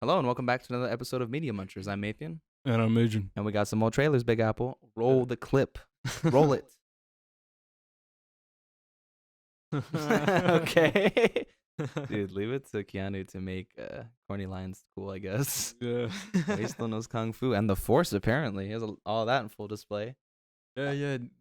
Hello and welcome back to another episode of Media Munchers. I'm Mathian, And I'm Adrian. and we got some more trailers. Big Apple, roll the clip, roll it. Okay, dude, leave it to Keanu to make corny lines cool. I guess Yeah. he still knows kung fu and the Force. Apparently, he has all that in full display. Yeah.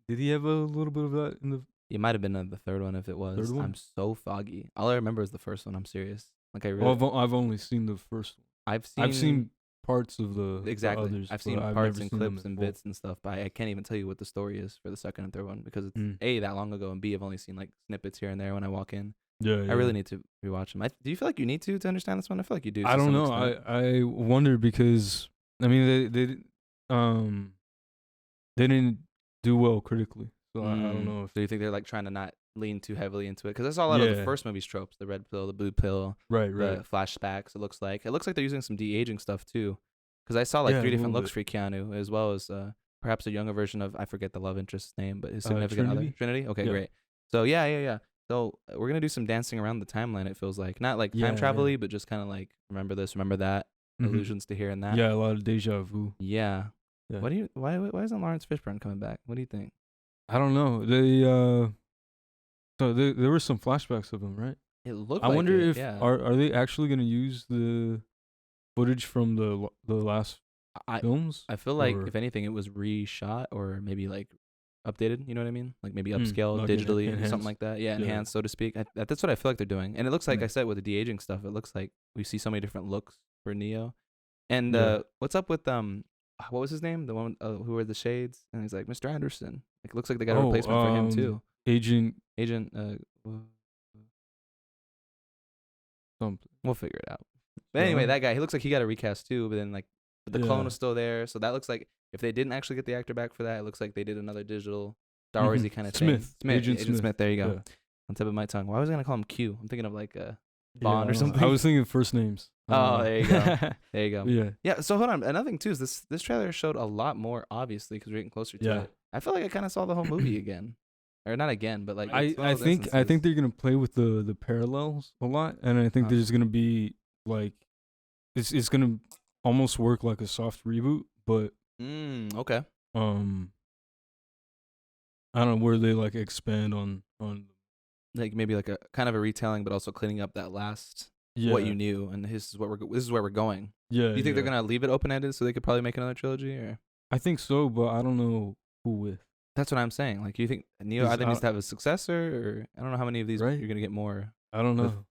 Did he have a little bit of that in the It might have been the third one if it was. third one? I'm so foggy. All I remember is the first one. I'm serious. Like I really, Well, I've only seen the first one. I've Seen parts of the exactly. others. I've but seen I've parts never and seen them clips in and full. bits and stuff, but I can't even tell you what the story is for the second and third one because it's Mm. A, that long ago, and B, I've only seen like snippets here and there when I walk in. Yeah, I really need to rewatch them. Do you feel like you need to understand this one? I feel like you do. I to don't some know. extent. I wonder because I mean they didn't do well critically, so I don't know if So you think they're like trying to not lean too heavily into it? Because I saw a lot of the Yeah. first movie's tropes: the red pill, the blue pill, right. the flashbacks. It looks like they're using some de-aging stuff too. Because I saw like Yeah, three a different little looks for Keanu, as well as perhaps a younger version of, I forget the love interest's name, but his significant other, Trinity? Trinity. Okay, Yeah. great. So yeah. So we're gonna do some dancing around the timeline. It feels like not like Yeah, time yeah. travel-y, but just kind of like remember this, remember that, Mhm. allusions to here and that. Yeah, a lot of deja vu. Yeah. Yeah. Why isn't Lawrence Fishburne coming back? What do you think? I don't know. So there were some flashbacks of him, right? It looked. I like wonder it, if yeah. are they actually gonna use the footage from the last I films? I feel like or- if anything, it was reshot or maybe like updated. You know what I mean? Like maybe upscaled like digitally or enhanced. something like that. Yeah, Yeah. enhanced, so to speak. That's what I feel like they're doing. And it looks like Yeah. I said with the de-aging stuff. It looks like we see so many different looks for Neo. And Yeah. what's up with what was his name? The one who wore the shades, and he's like Mr. Anderson. Like it looks like they got a replacement for him too. Agent Agent. something. We'll figure it out. But anyway, Yeah. that guy, he looks like he got a recast too. But then like the clone Yeah. was still there, so that looks like if they didn't actually get the actor back for that, it looks like they did another digital Star Warsy kind of thing. Agent Agent Smith. There you go. Yeah. On tip of my tongue. Why was I gonna call him Q? I'm thinking of like Yeah, Bond or I don't know. something. I was thinking first names. I don't Oh, know. there you go. There you go. Yeah. Yeah. So hold on. Another thing too is this trailer showed a lot more, obviously, because we're getting closer to Yeah. it. I feel like I kind of saw the whole movie again, or not again, but like it's one I of those think instances. they're gonna play with the parallels a lot, and I think Huh. there's gonna be like it's gonna almost work like a soft reboot, but Okay. I don't know where they like expand on Like maybe like a kind of a retelling, but also cleaning up that last what you knew, and this is where we're going. Yeah. Do you think they're gonna leave it open ended so they could probably make another trilogy, or? I think so, but I don't know who with. That's what I'm saying. Like, do you think Neo 'Cause either needs to have a successor, or I don't know how many of these Right. you're gonna get more. I don't With- know.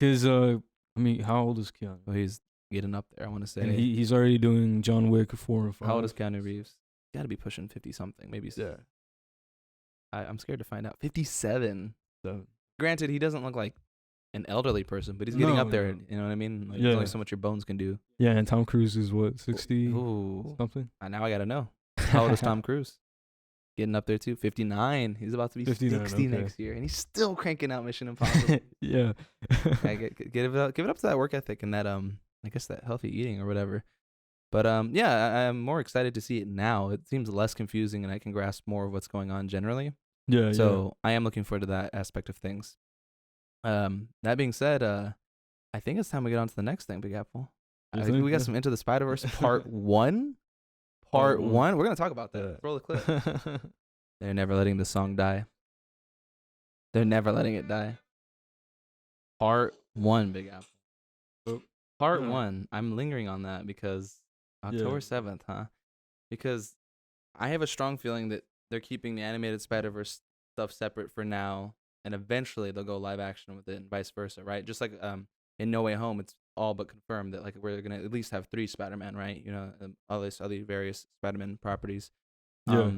Cause I mean, how old is Keanu? Well, he's getting up there. I want to say. And he's already doing John Wick 4 and 5. How old is Keanu Reeves? Got to be pushing 50 something, maybe. Yeah. I'm scared to find out. 57. So, Granted, he doesn't look like an elderly person, but he's getting up there. No. You know what I mean? Like, Yeah. There's only so much your bones can do. yeah, and Tom Cruise is what, 60 Ooh. something? Now I gotta know. How old is Tom Cruise? Getting up there too. 59. He's about to be 59, 60 okay. next year, and he's still cranking out Mission Impossible. Yeah. Yeah, give it up to that work ethic and that I guess that healthy eating or whatever. But yeah, I'm more excited to see it now. It seems less confusing, and I can grasp more of what's going on generally. Yeah. So I am looking forward to that aspect of things. That being said, I think it's time we get on to the next thing, Big Apple. You I think think? we got Yeah. some Into the Spider-Verse Part 1. Part 1. We're gonna talk about that. Yeah. Let's roll the clip. They're never letting the song die. They're never letting it die. Part 1, Big Apple. Oh. Part Yeah. 1. I'm lingering on that because October 7th, huh? Because I have a strong feeling that they're keeping the animated Spider-Verse stuff separate for now, and eventually they'll go live action with it and vice versa, right? Just like in No Way Home, it's all but confirmed that like we're gonna at least have 3 Spider-Man, right? You know, all these other various Spider-Man properties. Yeah.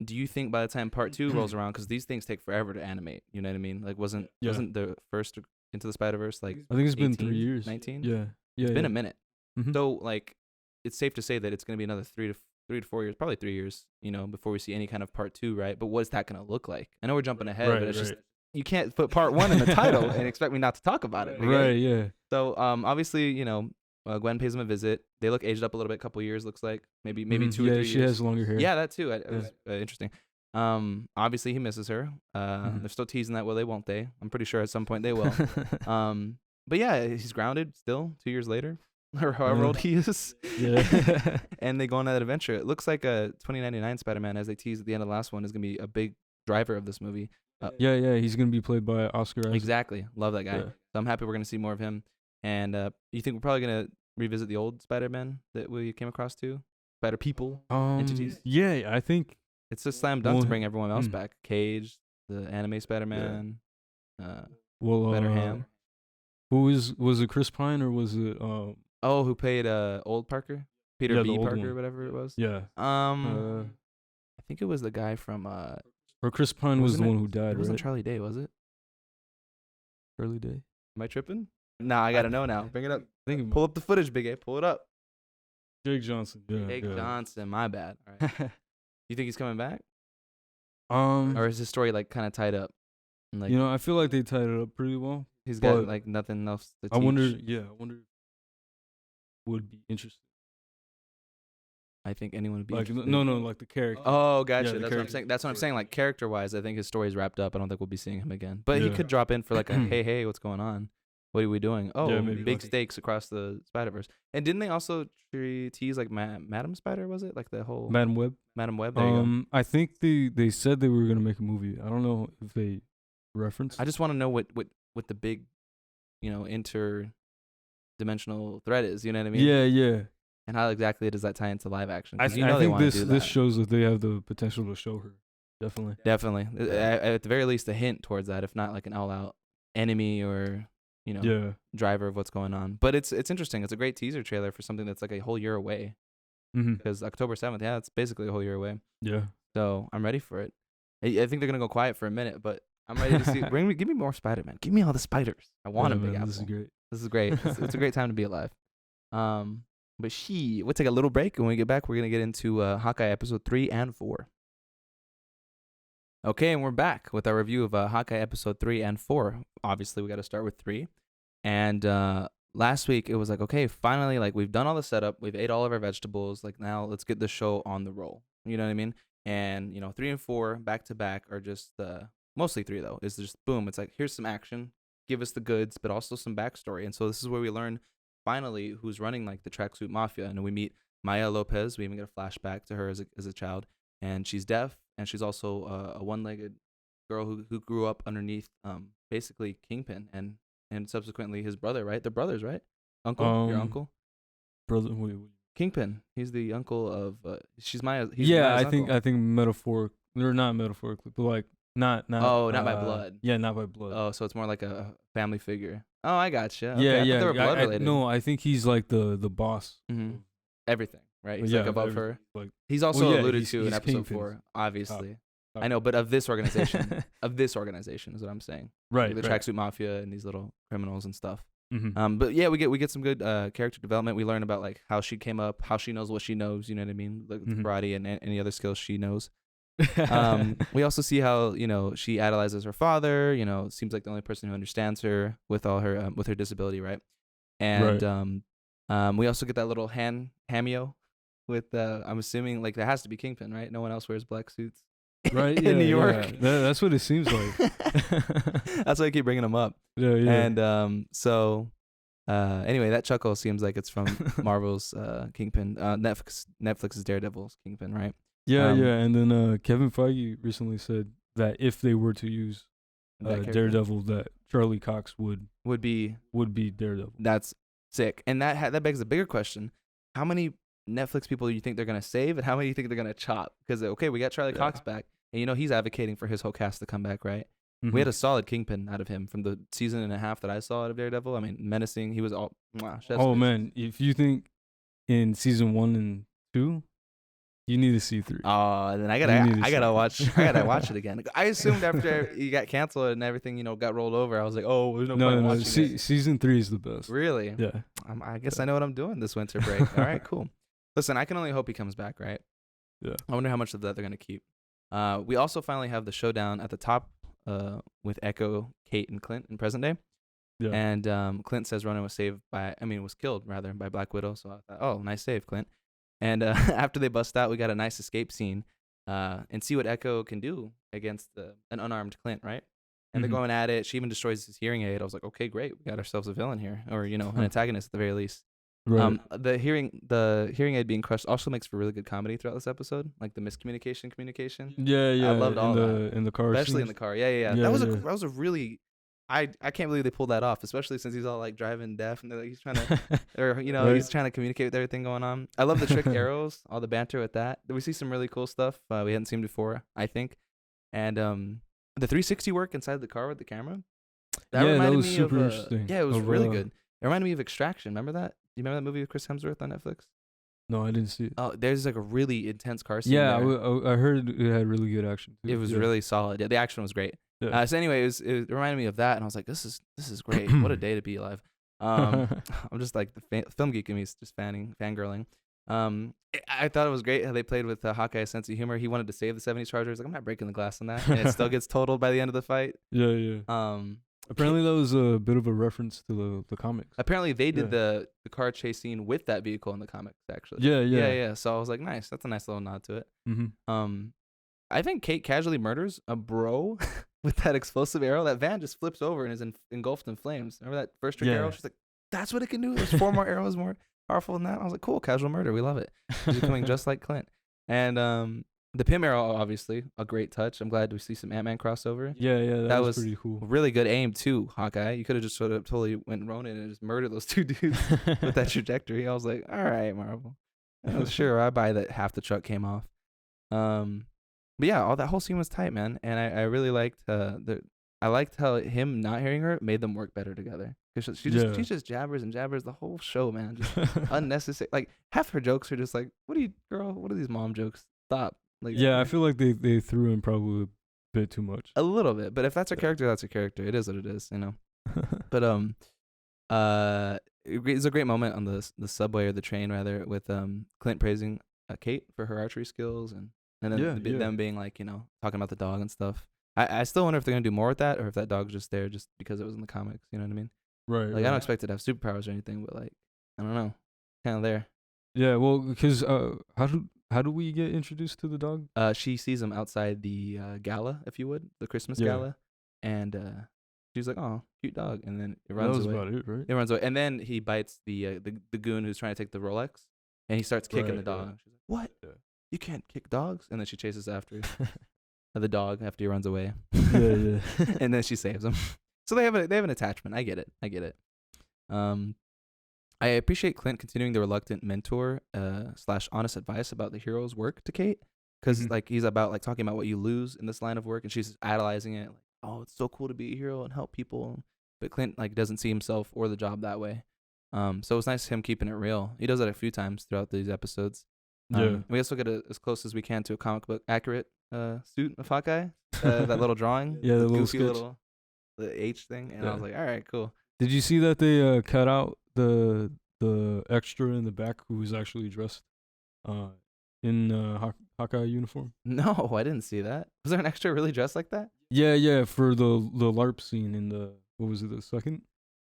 Do you think by the time Part 2 rolls around, because these things take forever to animate, you know what I mean? Like wasn't the first Into the Spider-Verse like I think it's been 18, 3 years. 19? Yeah. Yeah. It's been a minute. Mhm. So like it's safe to say that it's gonna be another 3 to 4 years, probably 3 years, you know, before we see any kind of Part 2, right? But what's that gonna look like? I know we're jumping ahead, but it's just you can't put Part 1 in the title and expect me not to talk about it. Okay? Right. Yeah. So obviously, you know, Gwen pays him a visit. They look aged up a little bit, couple years looks like, maybe 2 or 3 years. Yeah, she has longer hair. Yeah, that too. It was interesting. Obviously he misses her. They're still teasing that, will they, won't they? I'm pretty sure at some point they will. But yeah, he's grounded still 2 years later. or however old he is. Yeah. And they go on that adventure. It looks like a 2099 Spider-Man, as they teased at the end of the last one, is gonna be a big driver of this movie. Yeah, he's gonna be played by Oscar Isaac. Exactly, love that guy. Yeah. So I'm happy we're gonna see more of him. And you think we're probably gonna revisit the old Spider-Man that we came across too? Spider people, entities. Yeah, I think It's a slam dunk to bring everyone else back. Cage, the anime Spider-Man, Better Ham. Who was it? Chris Pine or was it? Who played old Parker? Peter Yeah, B. the old Parker, one. whatever it was. Yeah. I think it was the guy from. Or Chris Pine was the wasn't one it- who died, It wasn't right? Charlie Day, was it? Charlie Day. Am I tripping? Nah, I gotta know now. Bring it up. Pull up the footage, Big A. Pull it up. Jake Johnson. Yeah. Jake yeah. Johnson. My bad. All right. You think he's coming back, Um, or is his story like kind of tied up? And, like, I feel like they tied it up pretty well. he's got but like nothing else to teach. I wonder if would be interesting. I think anyone would be Like interested. no, like the character. Oh, gotcha. the That's what I'm character. saying. That's what I'm saying. Like character-wise, I think his story's wrapped up. I don't think we'll be seeing him again. But he Yeah. could drop in for like a hey, what's going on? What are we doing? Oh, maybe big like- stakes across the Spider-Verse. And didn't they also tease like Madam Spider? Was it like the whole Madam Web. Madam Web? There you go. I think they said they were gonna make a movie. I don't know if they referenced. I just want to know what the big, interdimensional threat is. You know what I mean? Yeah. And how exactly does that tie into live action? 'Cause I they think wanna this do this that. shows that they have the potential to show her. Definitely. Definitely. At the very least, a hint towards that, if not like an all-out enemy or Yeah. driver of what's going on. But it's interesting. It's a great teaser trailer for something that's like a whole year away. Mm-hmm. Because October 7th, it's basically a whole year away. Yeah. So I'm ready for it. I think they're gonna go quiet for a minute, but I'm ready to see. Give me more Spider-Man. Give me all the spiders. I want them, Big Apple. This is great. This is great. It's a great time to be alive. But we'll take a little break, and when we get back, we're gonna get into Hawkeye episode 3 and 4. Okay, and we're back with our review of Hawkeye episode 3 and 4. Obviously, we got to start with 3. And last week it was like, okay, finally, like we've done all the setup, we've ate all of our vegetables. Like now, let's get the show on the roll. You know what I mean? And 3 and 4 back to back are just mostly 3 though. Is just boom. It's like here's some action, give us the goods, but also some backstory. And so this is where we learn finally who's running like the tracksuit mafia. And we meet Maya Lopez. We even get a flashback to her as a child, and she's deaf, and she's also a one-legged girl who grew up underneath basically Kingpin and subsequently his brother, right? They're brothers, right? Your uncle? Brother. Kingpin. He's the uncle of. She's Maya. He's Yeah, Maya's I uncle. think metaphoric. They're not metaphorically, but like not. Oh, not by blood. Yeah, not by blood. Oh, so it's more like a family figure. Oh, I gotcha. Yeah, Okay, I yeah. thought they were blood related. No, I think he's like the boss. Mm-hmm. Everything, right? He's Yeah, like above everything. her. Like He's also alluded he's to in episode Kingpin's 4, obviously. top. I know, but of this organization, is what I'm saying. right. The tracksuit mafia and these little criminals and stuff. Mm-hmm. But yeah, we get some good character development. We learn about like how she came up, how she knows what she knows. You know what I mean? Like karate and any other skills she knows. We also see how she idolizes her father. Seems like the only person who understands her with all her with her disability, right? And we also get that little cameo with I'm assuming like that has to be Kingpin, right? No one else wears black suits. Right. in New York. Yeah. That's what it seems like. That's why I keep bringing him up. Yeah. And so anyway, that chuckle seems like it's from Marvel's Kingpin, Netflix's Daredevil's Kingpin, right? Yeah. And then Kevin Feige recently said that if they were to use Daredevil, that Charlie Cox would be Daredevil. That's sick, and that begs a bigger question: how many Netflix people do you think they're gonna save, and how many do you think they're gonna chop? Because okay, we got Charlie Cox back, and he's advocating for his whole cast to come back, right? Mm-hmm. We had a solid Kingpin out of him from the season and a half that I saw out of Daredevil. I mean, menacing. He was all. Man, if you think in season 1 and 2, you need to see 3. Oh, then I gotta watch it again. I assumed after he got canceled and everything, got rolled over, I was like, oh, there's no point in watching it. Season 3 is the best. Really? Yeah. I guess I know what I'm doing this winter break. All right, cool. Listen, I can only hope he comes back, right? Yeah. I wonder how much of that they're gonna keep. We also finally have the showdown at the top with Echo, Kate, and Clint in present day. Yeah. And Clint says Ronan was killed rather by Black Widow. So I thought, oh, nice save, Clint. And after they bust out, we got a nice escape scene and see what Echo can do against an unarmed Clint, right? And they're going at it. She even destroys his hearing aid. I was like, okay, great. We got ourselves a villain here, or an antagonist at the very least. Right. The hearing aid being crushed also makes for really good comedy throughout this episode, like the communication. Yeah. I loved all that. In the car, Especially in scenes. the car. Yeah. Yeah, That was a really, I can't believe they pulled that off, especially since he's all like driving deaf and like, he's trying to, or Right. he's trying to communicate with everything going on. I love the trick arrows, all the banter with that. We see some really cool stuff we hadn't seen before, I think, and the 360 work inside the car with the camera. That was super interesting. Yeah, it was really good. It reminded me of Extraction. Remember that? Do you remember that movie with Chris Hemsworth on Netflix? No, I didn't see it. Oh, there's like a really intense car scene. Yeah, I heard it had really good action too. It was really solid. Yeah, the action was great. Yeah. So anyway, it reminded me of that, and I was like, this is great. What a day to be alive. I'm just like the film geek in me is just fangirling. I thought it was great how they played with Hawkeye's sense of humor. He wanted to save the 70s Charger. He's like, I'm not breaking the glass on that, and it still gets totaled by the end of the fight. Yeah. Apparently, that was a bit of a reference to the comics. Apparently, they did the car chase scene with that vehicle in the comics, actually. Yeah. So I was like, nice. That's a nice little nod to it. Mm-hmm. I think Kate casually murders a bro with that explosive arrow. That van just flips over and is engulfed in flames. Remember that first trick arrow? She's like, that's what it can do. There's 4 more arrows more powerful than that. I was like, cool, casual murder. We love it. He's becoming just like Clint. And the Pym arrow, obviously, a great touch. I'm glad we see some Ant-Man crossover. Yeah, that was pretty cool. Really good aim, too, Hawkeye. You could have just sort of totally went Ronin and just murdered those 2 dudes with that trajectory. I was like, all right, Marvel. Sure, I buy that half the truck came off. But yeah, all that whole scene was tight, man. And I really liked I liked how him not hearing her made them work better together. Cause she just jabbers and jabbers the whole show, man. Just unnecessary. Like half her jokes are just like, what are these mom jokes? Stop. Like, yeah, I feel like they threw in probably a bit too much. A little bit, but if that's a character, that's a character. It is what it is, you know. But it's a great moment on the subway or the train rather with Clint praising Kate for her archery skills and then them being like, you know, talking about the dog and stuff. I still wonder if they're gonna do more with that or if that dog's just there just because it was in the comics. You know what I mean? Right. Like I don't expect it to have superpowers or anything, but like I don't know, kind of there. Yeah. Well, because how do we get introduced to the dog? She sees him outside the gala, if you would, the Christmas gala, and she's like, "Oh, cute dog," and then it runs away. That was about it, right? It runs away, and then he bites the goon who's trying to take the Rolex, and he starts kicking the dog. She's like, "What? Yeah. You can't kick dogs!" And then she chases after the dog after he runs away. Yeah. And then she saves him. So they have an attachment. I get it. I appreciate Clint continuing the reluctant mentor / honest advice about the hero's work to Kate, because like he's about like talking about what you lose in this line of work, and she's idolizing it. Like, oh, it's so cool to be a hero and help people, but Clint like doesn't see himself or the job that way. So it's nice him keeping it real. He does that a few times throughout these episodes. We also get as close as we can to a comic book accurate suit of Hawkeye. That little drawing, the little goofy sketch. The H thing, and I was like, all right, cool. Did you see that they cut out the extra in the back who was actually dressed in Hawkeye uniform? No, I didn't see that. Was there an extra really dressed like that? Yeah, for the LARP scene in the what was it, the second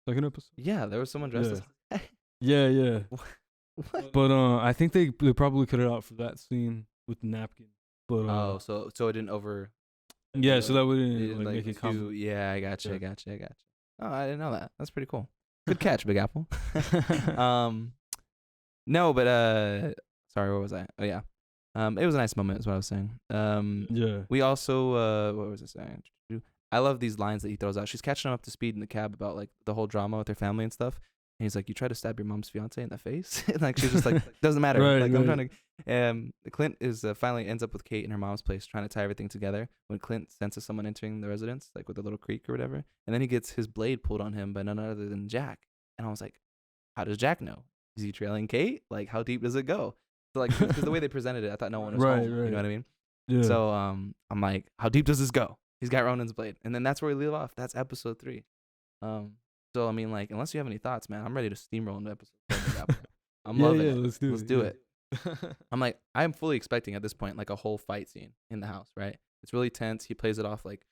episode? Yeah, there was someone dressed as Yeah. What? But I think they probably cut it out for that scene with the napkin. But so it didn't over. Yeah, so that wouldn't like, make it come. Yeah, I gotcha. Oh, I didn't know that. That's pretty cool. Good catch, Big Apple. No, but sorry, what was I? Oh yeah, it was a nice moment, is what I was saying. Yeah. We also what was I saying? I love these lines that he throws out. She's catching him up to speed in the cab about like the whole drama with her family and stuff. And he's like, "You try to stab your mom's fiance in the face?" And like she's just like, "Doesn't matter." Right. I'm trying to. Clint is finally ends up with Kate in her mom's place, trying to tie everything together. When Clint senses someone entering the residence, like with a little creak or whatever, and then he gets his blade pulled on him by none other than Jack. And I was like, "How does Jack know? Is he trailing Kate? Like, how deep does it go?" So like, because the way they presented it, I thought no one was home. You know what I mean? Yeah. So I'm like, "How deep does this go?" He's got Ronin's blade, and then that's where we leave off. That's episode 3. So I mean, like, unless you have any thoughts, man, I'm ready to steamroll into episode 4. I'm loving it. Let's do it. I'm like, I'm fully expecting at this point like a whole fight scene in the house, right? It's really tense. He plays it off like,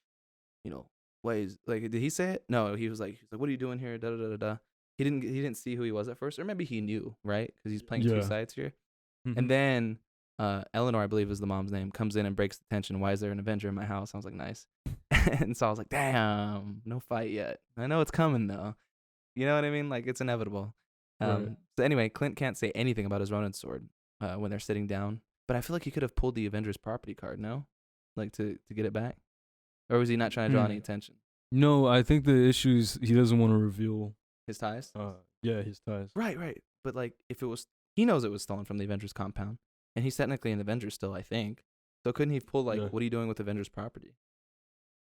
you know, ways like, did he say it? No, he was like, "What are you doing here?" Da da da da. He didn't see who he was at first, or maybe he knew, right? Because he's playing 2 sides here. And then Eleanor, I believe is the mom's name, comes in and breaks the tension. Why is there an Avenger in my house? I was like, nice. And so I was like, damn, no fight yet. I know it's coming though. You know what I mean? Like it's inevitable. So anyway, Clint can't say anything about his Ronin sword when they're sitting down. But I feel like he could have pulled the Avengers property card, no? Like to get it back? Or was he not trying to draw any attention? No, I think the issue is he doesn't want to reveal his ties. Yeah, his ties. Right. But like, if it was, he knows it was stolen from the Avengers compound, and he's technically an Avenger still, I think. So couldn't he pull like, what are you doing with Avengers property?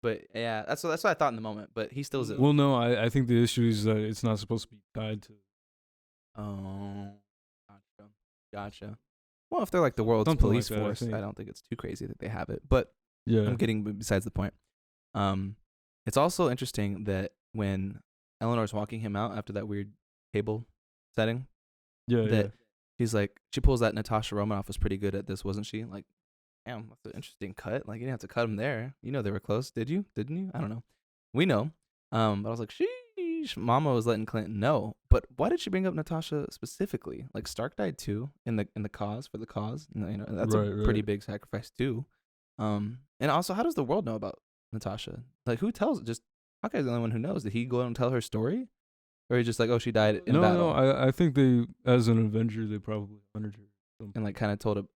But yeah, that's what I thought in the moment. But he still is. Well, no, I think the issue is that it's not supposed to be tied to. Oh, gotcha. Well, if they're like the world's police force, I don't think it's too crazy that they have it. But yeah, I'm getting besides the point. It's also interesting that when Eleanor's walking him out after that weird cable setting, he's like, she pulls that Natasha Romanoff was pretty good at this, wasn't she? Like, damn, that's an interesting cut. Like, you didn't have to cut him there. You know they were close, did you? Didn't you? I don't know. We know. But I was like, sheesh. Mama was letting Clinton know. But why did she bring up Natasha specifically? Like, Stark died too in the cause, for the cause. You know, that's a pretty big sacrifice too. And also, how does the world know about Natasha? Like, who tells? Just Hawkeye's the only one who knows. Did he go out and tell her story? Or he's just like, oh, she died in battle? No, I think they, as an Avenger, they probably honored her. And like kind of told a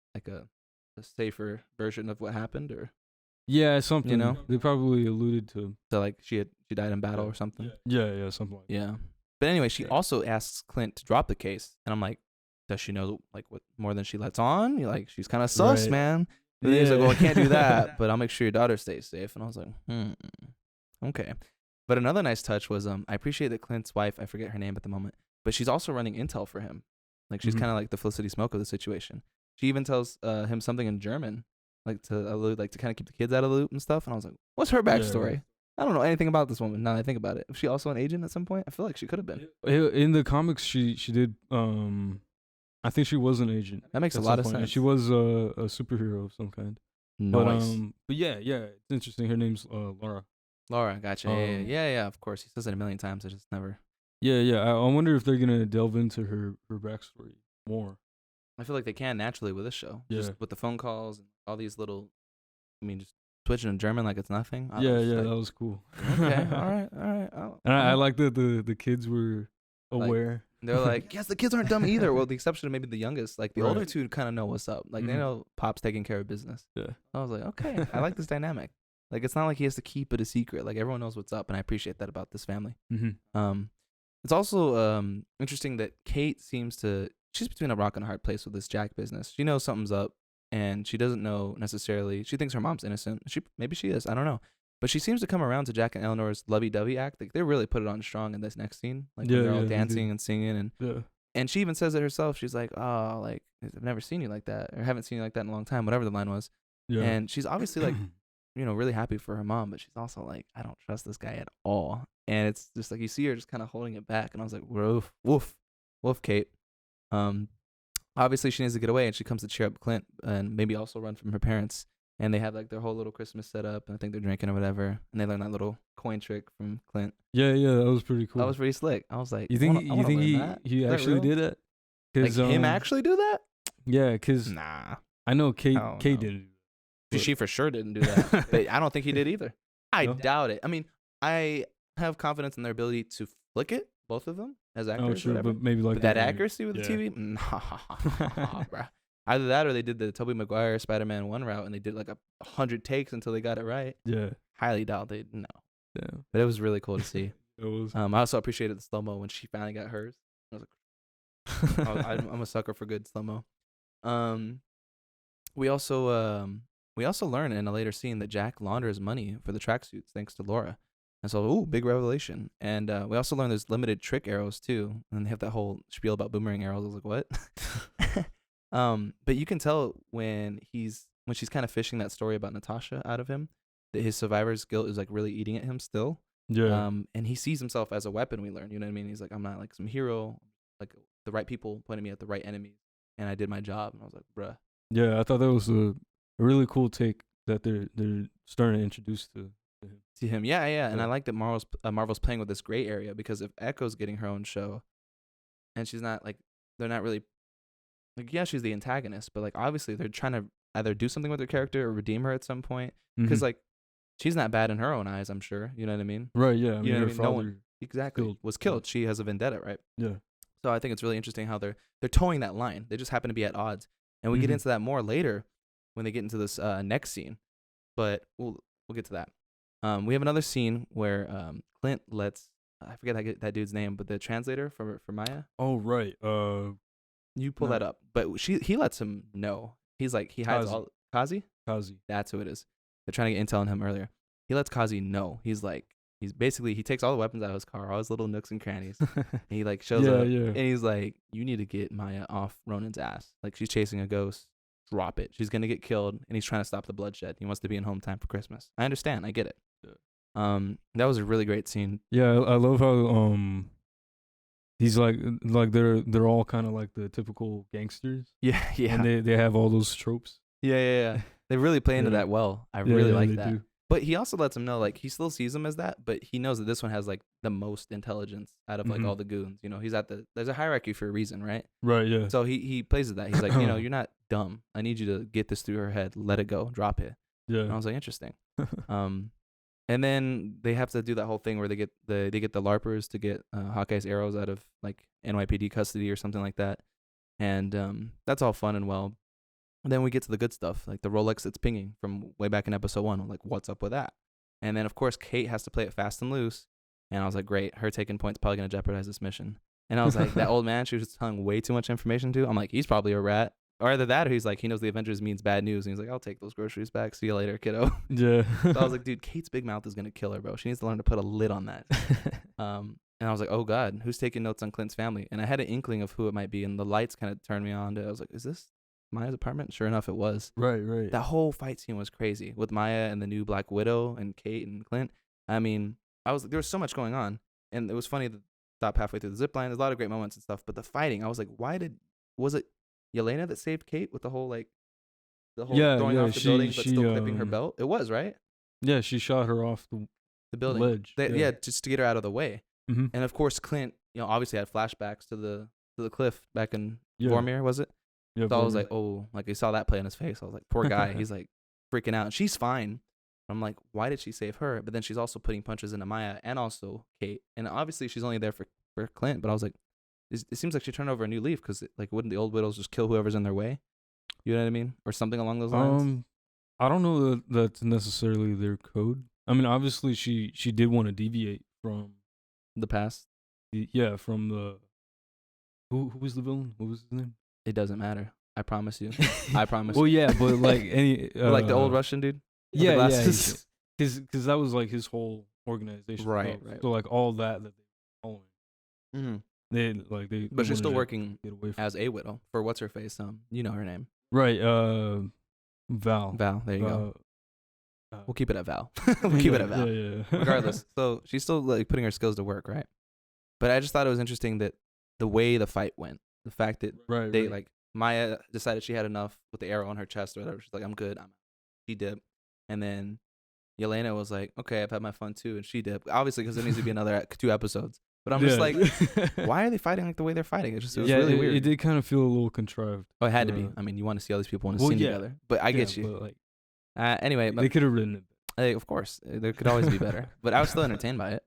safer version of what happened, or something. You know, they probably alluded to like she died in battle or something. Yeah, something like that. Yeah. But anyway, she also asks Clint to drop the case, and I'm like, does she know like what more than she lets on? You're like, she's kind of sus, man. And he's like, well, I can't do that, but I'll make sure your daughter stays safe. And I was like, okay. But another nice touch was I appreciate that Clint's wife, I forget her name at the moment, but she's also running intel for him. Like, she's kind of like the Felicity Smoke of the situation. She even tells him something in German, like to kind of keep the kids out of the loop and stuff. And I was like, what's her backstory? Yeah. I don't know anything about this woman now that I think about it. Was she also an agent at some point? I feel like she could have been. In the comics, she did. I think she was an agent. That makes a lot of sense. And she was a superhero of some kind. Nice. But yeah, it's interesting. Her name's Laura. Laura, gotcha. Yeah. Of course, he says it a million times. I just never. Yeah. I wonder if they're gonna delve into her backstory more. I feel like they can naturally with this show. Yeah. Just with the phone calls and all these little. I mean, just switching to German like it's nothing. That was cool. Okay. All right. And I like that the kids were aware. They're like, yes, the kids aren't dumb either. Well, the exception of maybe the youngest. Like, the older two kind of know what's up. Like, they know Pop's taking care of business. Yeah. I was like, okay, I like this dynamic. Like, it's not like he has to keep it a secret. Like, everyone knows what's up, and I appreciate that about this family. It's also interesting that Kate she's between a rock and a hard place with this Jack business. She knows something's up, and she doesn't know necessarily. She thinks her mom's innocent. Maybe she is. I don't know. But she seems to come around to Jack and Eleanor's lovey-dovey act. Like, they really put it on strong in this next scene. Like, when they're all dancing and singing. And she even says it herself. She's like, oh, like, I've never seen you like that. Or haven't seen you like that in a long time. Whatever the line was. Yeah. And she's obviously, like, really happy for her mom. But she's also like, I don't trust this guy at all. And it's just like, you see her just kind of holding it back. And I was like, woof, Kate. Obviously, she needs to get away. And she comes to cheer up Clint. And maybe also run from her parents. And they have like their whole little Christmas set up, and I think they're drinking or whatever. And they learn that little coin trick from Clint. Yeah, that was pretty cool. That was pretty slick. I was like, you think he actually did it? Like him actually do that? Yeah, cause I know Kate did it. She for sure didn't do that, but I don't think he did either. I doubt it. I mean, I have confidence in their ability to flick it, both of them as actors. Oh, sure, but maybe like that accuracy with the TV. Nah, bro. Either that or they did the Tobey Maguire Spider-Man 1 route and they did like 100 takes until they got it right. Yeah. Highly doubt they no. Yeah. But it was really cool to see. It was. I also appreciated the slow-mo when she finally got hers. I was like, I'm a sucker for good slow-mo. We also learn in a later scene that Jack launders money for the tracksuits thanks to Laura. And so, big revelation. And we also learn there's limited trick arrows too. And they have that whole spiel about boomerang arrows. I was like, what? But you can tell when she's kind of fishing that story about Natasha out of him, that his survivor's guilt is like really eating at him still. Yeah. And he sees himself as a weapon. We learn, you know what I mean? He's like, I'm not like some hero, like the right people pointed me at the right enemies, and I did my job. And I was like, bruh. Yeah, I thought that was a really cool take that they're starting to introduce to him. Yeah. And I like that Marvel's playing with this gray area, because if Echo's getting her own show, and she's not like, they're not really. Like, yeah, she's the antagonist, but like obviously they're trying to either do something with her character or redeem her at some point, because like she's not bad in her own eyes, I'm sure. You know what I mean? Right. Yeah. I mean, you know her father was killed. She has a vendetta, right? Yeah. So I think it's really interesting how they're towing that line. They just happen to be at odds, and we get into that more later when they get into this next scene. But we'll get to that. We have another scene where Clint lets I forget that dude's name, but the translator for Maya. Oh right. You pull that up, but he lets him know. He's like he hides all Kazi. That's who it is. They're trying to get intel on him earlier. He lets Kazi know. He's basically he takes all the weapons out of his car, all his little nooks and crannies. And he like shows up, and he's like, "You need to get Maya off Ronan's ass. Like she's chasing a ghost. Drop it. She's gonna get killed." And he's trying to stop the bloodshed. He wants to be in home time for Christmas. I understand. I get it. Yeah. That was a really great scene. Yeah, I love how he's like they're all kind of like the typical gangsters. Yeah. And they have all those tropes. Yeah. They really play into that well. I really like that. Do. But he also lets him know, like, he still sees him as that, but he knows that this one has, like, the most intelligence out of, like, all the goons. You know, he's there's a hierarchy for a reason, right? Right, yeah. So he plays at that. He's like, you know, you're not dumb. I need you to get this through her head. Let it go. Drop it. Yeah. And I was like, interesting. And then they have to do that whole thing where they get the LARPers to get Hawkeye's arrows out of, like, NYPD custody or something like that. And that's all fun and well. And then we get to the good stuff, like the Rolex that's pinging from way back in episode 1. I'm like, what's up with that? And then, of course, Kate has to play it fast and loose. And I was like, great, her taking points probably going to jeopardize this mission. And I was like, that old man she was telling way too much information to. I'm like, he's probably a rat. Or either that or he's like, he knows the Avengers means bad news. And he's like, I'll take those groceries back. See you later, kiddo. Yeah. So I was like, dude, Kate's big mouth is going to kill her, bro. She needs to learn to put a lid on that. And I was like, oh, God, who's taking notes on Clint's family? And I had an inkling of who it might be. And the lights kind of turned me on to, I was like, is this Maya's apartment? Sure enough, it was. Right. That whole fight scene was crazy with Maya and the new Black Widow and Kate and Clint. I mean, there was so much going on, and it was funny to stop halfway through the zip line. There's a lot of great moments and stuff, but the fighting, I was like, was it Yelena that saved Kate with the whole throwing off the building but still clipping her belt? It was, right? Yeah, she shot her off the building ledge. Just to get her out of the way. Mm-hmm. And of course, Clint, obviously had flashbacks to the cliff back in Vormir, was it? Yeah, so I was like, oh, like I saw that play on his face. I was like, poor guy. He's like freaking out. And she's fine. I'm like, why did she save her? But then she's also putting punches into Maya and also Kate. And obviously she's only there for Clint. But I was like, it seems like she turned over a new leaf because like wouldn't the old widows just kill whoever's in their way? You know what I mean? Or something along those lines? I don't know that that's necessarily their code. I mean, obviously she did want to deviate from the past. From the who was the villain? What was his name? It doesn't matter. I promise you. I promise. Well, yeah, but like any like the old Russian dude. Yeah, because that was like his whole organization. Right. So like all that they were following. Mm-hmm. But she's still working as a widow for what's her face. You know her name. Right. Val. Val. There you go. We'll keep it at Val. Keep it at Val. Yeah. Regardless, so she's still like putting her skills to work, right? But I just thought it was interesting that the way the fight went, the fact that like Maya decided she had enough with the arrow on her chest or whatever. She's like, I'm good. She dipped, and then Yelena was like, okay, I've had my fun too, and she dipped. Obviously, because there needs to be another 2 episodes. But I'm just like, why are they fighting like the way they're fighting? It was really weird. It did kind of feel a little contrived. Oh, it had to be. I mean, you want to see all these people in a scene together. But I get you. But like, anyway, they could have written it. Of course, there could always be better. But I was still entertained by it.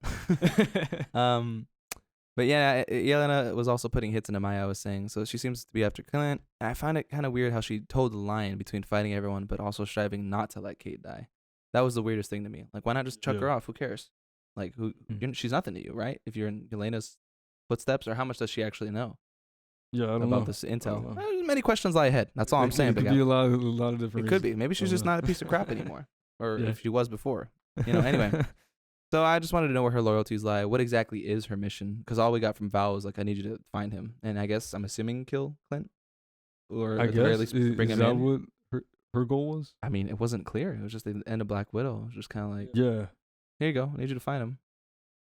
But yeah, Yelena was also putting hits into Maya, I was saying. So she seems to be after Clint. And I find it kind of weird how she told the line between fighting everyone, but also striving not to let Kate die. That was the weirdest thing to me. Like, why not just chuck her off? Who cares? Like, she's nothing to you, right? If you're in Yelena's footsteps, or how much does she actually know? Yeah, I don't about know. This intel. Many questions lie ahead. That's all I'm saying. It could be a lot of different. It could be. Maybe she's just not a piece of crap anymore, or if she was before. Anyway. So I just wanted to know where her loyalties lie. What exactly is her mission? Because all we got from Val was like, I need you to find him, and I guess I'm assuming kill Clint, or at the very least bring him in. Is that what her goal was? I mean, it wasn't clear. It was just the end of Black Widow. It was just kind of like, here you go. I need you to find him.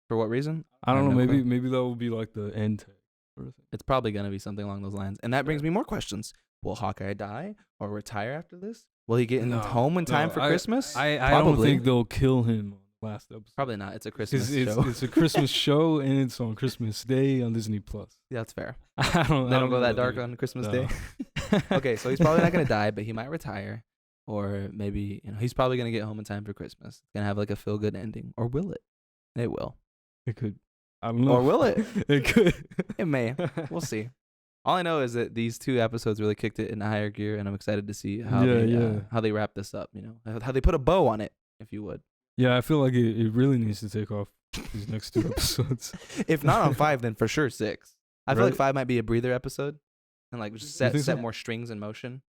For what reason? I don't know. Maybe that will be like the end tag sort of thing. It's probably gonna be something along those lines, and that brings me more questions. Will Hawkeye die or retire after this? Will he get home in time for Christmas? I don't think they'll kill him on the last episode. Probably not. It's a Christmas show. It's a Christmas show, and it's on Christmas Day on Disney Plus. Yeah, that's fair. They don't go that dark on Christmas Day. Okay, so he's probably not gonna die, but he might retire, or maybe he's probably gonna get home in time for Christmas. It's gonna have like a feel-good ending, or will it? It will. It could. I don't know. Or will it? It could. It may. We'll see. All I know is that these 2 episodes really kicked it in higher gear, and I'm excited to see how they wrap this up. How they put a bow on it, if you would. Yeah, I feel like it really needs to take off these next 2 episodes. If not on 5, then for sure 6. I feel like 5 might be a breather episode, and like just set more strings in motion.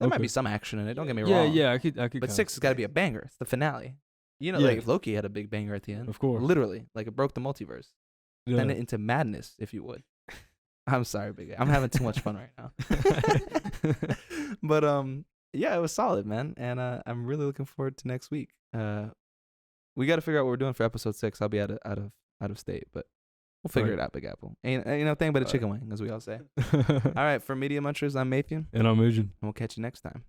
There might be some action in it. Don't get me wrong. Yeah, I could. But 6 has got to be a banger. It's the finale. Like Loki had a big banger at the end. Of course. Literally, like it broke the multiverse. Yeah. Send it into madness, if you would. I'm sorry, Big A. I'm having too much fun right now. But yeah, it was solid, man, and I'm really looking forward to next week. We got to figure out what we're doing for episode 6. I'll be out of state, but we'll figure it out, Big Apple. Ain't thing but a chicken wing, as we all say. All right, for Media Munchers, I'm Matthew, and I'm Adrian. and we'll catch you next time.